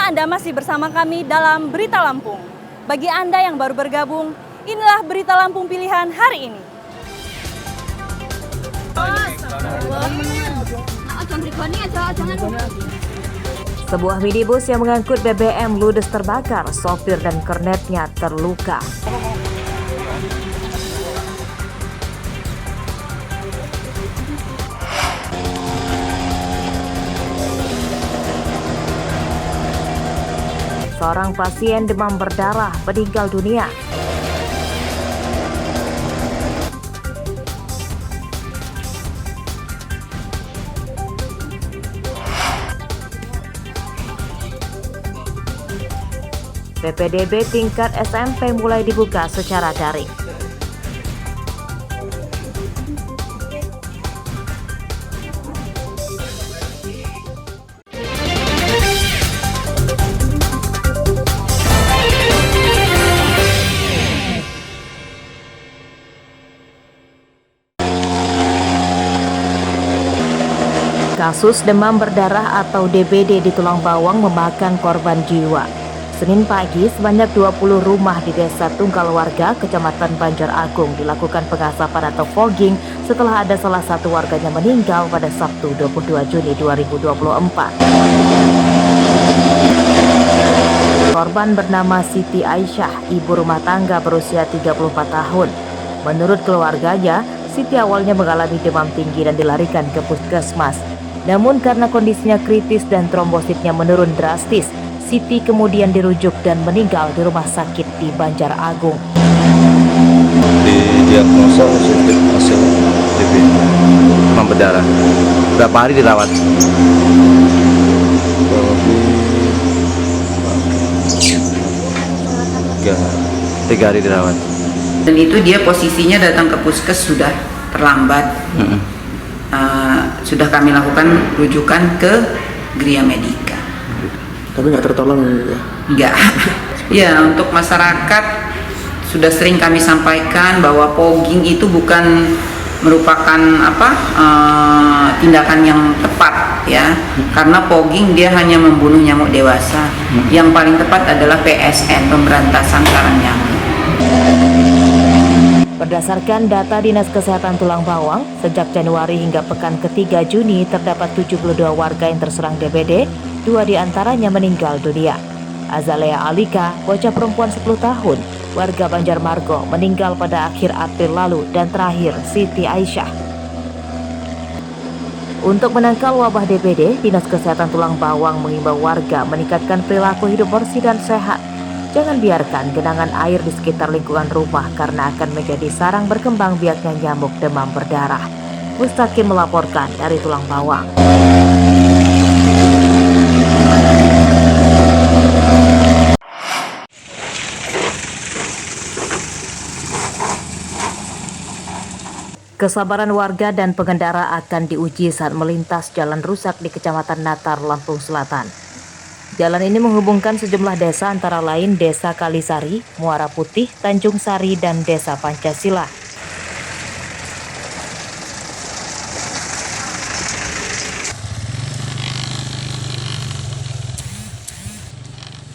Anda masih bersama kami dalam Berita Lampung. Bagi Anda yang baru bergabung, inilah Berita Lampung pilihan hari ini. Sebuah minibus yang mengangkut BBM ludes terbakar, sopir dan kernetnya terluka. Seorang pasien demam berdarah meninggal dunia. PPDB tingkat SMP mulai dibuka secara daring. Kasus demam berdarah atau DBD di Tulang Bawang memakan korban jiwa. Senin pagi, sebanyak 20 rumah di Desa Tunggal Warga, Kecamatan Banjar Agung dilakukan pengasapan atau fogging setelah ada salah satu warganya meninggal pada Sabtu 22 Juni 2024. Korban bernama Siti Aisyah, ibu rumah tangga berusia 34 tahun. Menurut keluarganya, Siti awalnya mengalami demam tinggi dan dilarikan ke puskesmas. Namun karena kondisinya kritis dan trombositnya menurun drastis, Siti kemudian dirujuk dan meninggal di rumah sakit di Banjar Agung. Didiagnosa positif hasil DBD, demam berdarah. Berapa hari dirawat? Tiga hari dirawat. Dan itu dia posisinya datang ke puskes sudah terlambat. Sudah kami lakukan rujukan ke Gria Medika. Tapi nggak tertolong ya? Enggak. Ya, untuk masyarakat sudah sering kami sampaikan bahwa fogging itu bukan merupakan tindakan yang tepat ya. Karena fogging dia hanya membunuh nyamuk dewasa. Yang paling tepat adalah PSN, pemberantasan sarang nyamuk. Berdasarkan data Dinas Kesehatan Tulang Bawang, sejak Januari hingga pekan ketiga Juni terdapat 72 warga yang terserang DBD, 2 diantaranya meninggal dunia. Azalea Alika, bocah perempuan 10 tahun, warga Banjarmargo, meninggal pada akhir April lalu, dan terakhir Siti Aisyah. Untuk menangkal wabah DBD, Dinas Kesehatan Tulang Bawang mengimbau warga meningkatkan perilaku hidup bersih dan sehat. Jangan biarkan genangan air di sekitar lingkungan rumah karena akan menjadi sarang berkembang biaknya nyamuk demam berdarah. Mustaqim melaporkan dari Tulang Bawang. Kesabaran warga dan pengendara akan diuji saat melintas jalan rusak di Kecamatan Natar, Lampung Selatan. Jalan ini menghubungkan sejumlah desa antara lain Desa Kalisari, Muara Putih, Tanjung Sari, dan Desa Pancasila.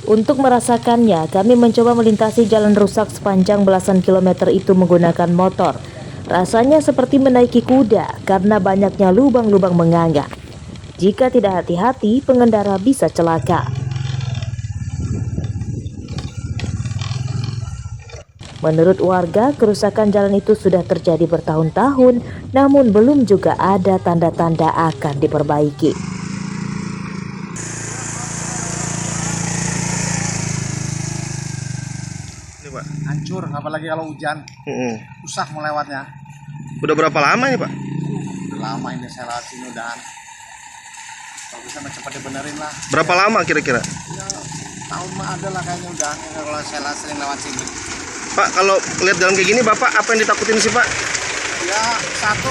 Untuk merasakannya, kami mencoba melintasi jalan rusak sepanjang belasan kilometer itu menggunakan motor. Rasanya seperti menaiki kuda karena banyaknya lubang-lubang menganga. Jika tidak hati-hati, pengendara bisa celaka. Menurut warga, kerusakan jalan itu sudah terjadi bertahun-tahun, namun belum juga ada tanda-tanda akan diperbaiki. Ini Pak, Hancur, apalagi kalau hujan, susah melewatnya. udah berapa lama ini Pak? Udah lama ini saya lewat sini udahan. Kalau bisa cepat dibenerin lah. Berapa lama kira-kira? Ya, tahun mah ada lah kayaknya udahan kalau saya sering lewat sini. Pak, kalau lihat jalan kayak gini Bapak apa yang ditakutin sih Pak? Ya satu,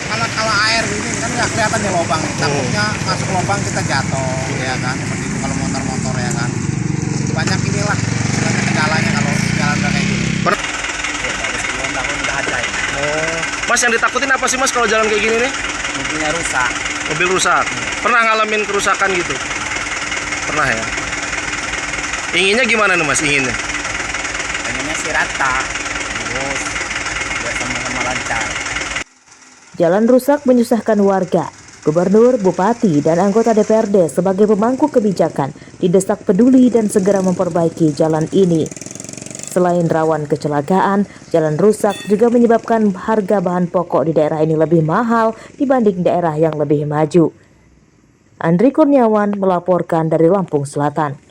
karena kalau air gini kan nggak kelihatan ya lubang. Takutnya masuk lubang kita jatuh, ya kan. Seperti itu kalau motor-motor ya kan. Banyak inilah kendalanya kalau jalan kayak gini. Tahun udah ada ya. Mas, yang ditakutin apa sih Mas kalau jalan kayak gini nih? Mobilnya rusak. Mobil rusak. Pernah ngalamin kerusakan gitu? Pernah ya? Inginnya gimana nih Mas, inginnya? Pengennya sih rata, terus biar sama-sama lancar. Jalan rusak menyusahkan warga. Gubernur, Bupati, dan anggota DPRD sebagai pemangku kebijakan didesak peduli dan segera memperbaiki jalan ini. Selain rawan kecelakaan, jalan rusak juga menyebabkan harga bahan pokok di daerah ini lebih mahal dibanding daerah yang lebih maju. Andri Kurniawan melaporkan dari Lampung Selatan.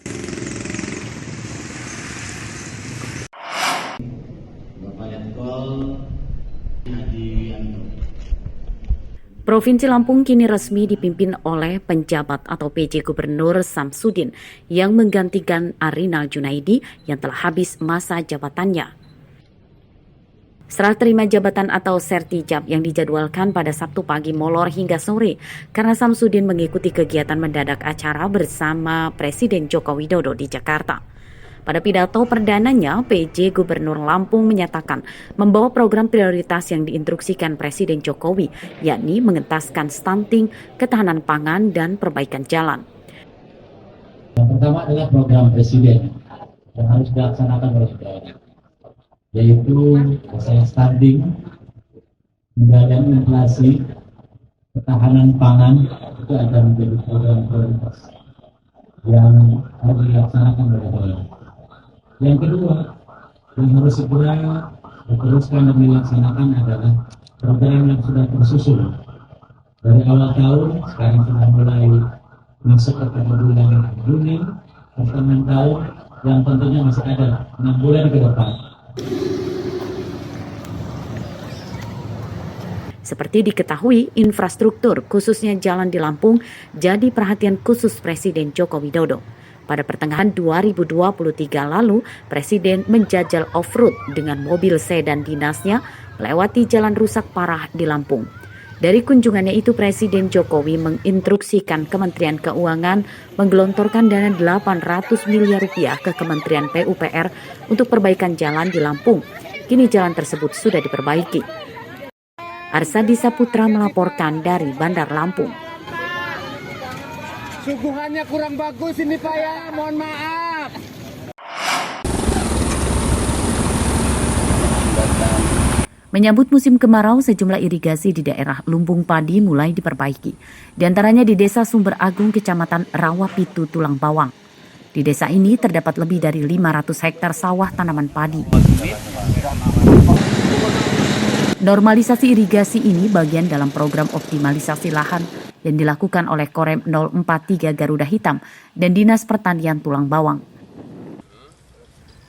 Provinsi Lampung kini resmi dipimpin oleh penjabat atau PJ Gubernur Samsudin yang menggantikan Arinal Junaidi yang telah habis masa jabatannya. Serah terima jabatan atau sertijab yang dijadwalkan pada Sabtu pagi molor hingga sore karena Samsudin mengikuti kegiatan mendadak acara bersama Presiden Joko Widodo di Jakarta. Pada pidato perdananya, PJ Gubernur Lampung menyatakan membawa program prioritas yang diinstruksikan Presiden Jokowi, yakni mengentaskan stunting, ketahanan pangan, dan perbaikan jalan. Yang pertama adalah program Presiden yang harus dilaksanakan oleh daerah, yaitu saya stunting, menjaga inflasi, ketahanan pangan, itu akan menjadi program prioritas yang harus dilaksanakan oleh daerah. Yang kedua, yang harus segera diteruskan dan dilaksanakan adalah program yang sudah tersusun dari awal tahun. Sekarang sudah mulai masuk ke bulan Juni, pertengahan tahun, yang tentunya masih ada 6 bulan ke depan. Seperti diketahui, infrastruktur khususnya jalan di Lampung jadi perhatian khusus Presiden Joko Widodo. Pada pertengahan 2023 lalu, Presiden menjajal off-road dengan mobil sedan dinasnya melewati jalan rusak parah di Lampung. Dari kunjungannya itu, Presiden Jokowi menginstruksikan Kementerian Keuangan menggelontorkan dana 800 miliar rupiah ke Kementerian PUPR untuk perbaikan jalan di Lampung. Kini jalan tersebut sudah diperbaiki. Arsadi Saputra melaporkan dari Bandar Lampung. Suguhannya kurang bagus ini Pak ya, mohon maaf. Menyambut musim kemarau, sejumlah irigasi di daerah lumbung padi mulai diperbaiki. Di antaranya di Desa Sumber Agung, Kecamatan Rawapitu, Tulang Bawang. Di desa ini terdapat lebih dari 500 hektar sawah tanaman padi. Normalisasi irigasi ini bagian dalam program optimalisasi lahan yang dilakukan oleh Korem 043 Garuda Hitam dan Dinas Pertanian Tulang Bawang.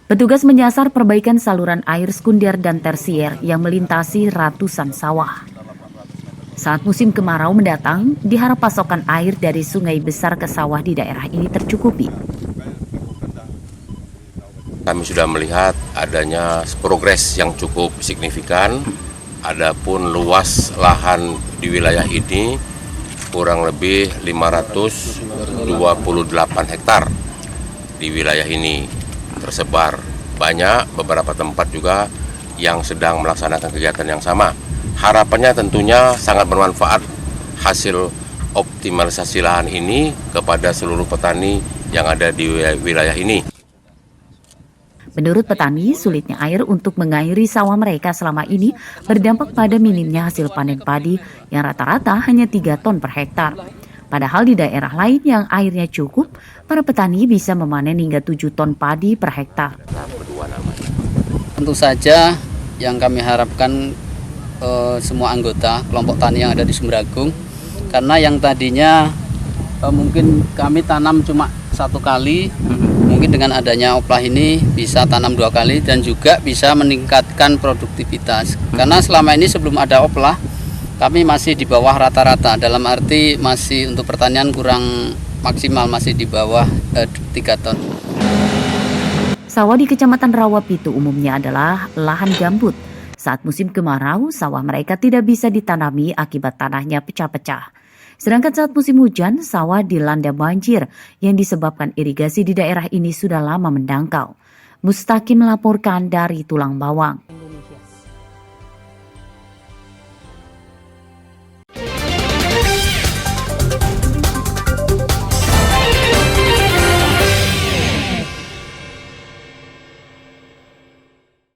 Petugas menyasar perbaikan saluran air sekunder dan tersier yang melintasi ratusan sawah. Saat musim kemarau mendatang, diharap pasokan air dari sungai besar ke sawah di daerah ini tercukupi. Kami sudah melihat adanya progres yang cukup signifikan. Adapun luas lahan di wilayah ini kurang lebih 528 hektar di wilayah ini tersebar. Banyak beberapa tempat juga yang sedang melaksanakan kegiatan yang sama. Harapannya tentunya sangat bermanfaat hasil optimalisasi lahan ini kepada seluruh petani yang ada di wilayah ini. Menurut petani, sulitnya air untuk mengairi sawah mereka selama ini berdampak pada minimnya hasil panen padi yang rata-rata hanya 3 ton per hektar. Padahal di daerah lain yang airnya cukup, para petani bisa memanen hingga 7 ton padi per hektar. Tentu saja yang kami harapkan semua anggota kelompok tani yang ada di Sumber Agung, karena yang tadinya mungkin kami tanam cuma 1 kali, mungkin dengan adanya oplah ini bisa tanam 2 kali dan juga bisa meningkatkan produktivitas. Karena selama ini sebelum ada oplah, kami masih di bawah rata-rata, dalam arti masih untuk pertanian kurang maksimal, masih di bawah 3 ton. Sawah di Kecamatan Rawapitu umumnya adalah lahan gambut. Saat musim kemarau, sawah mereka tidak bisa ditanami akibat tanahnya pecah-pecah. Sedangkan saat musim hujan, sawah dilanda banjir yang disebabkan irigasi di daerah ini sudah lama mendangkal. Mustaqim melaporkan dari Tulang Bawang.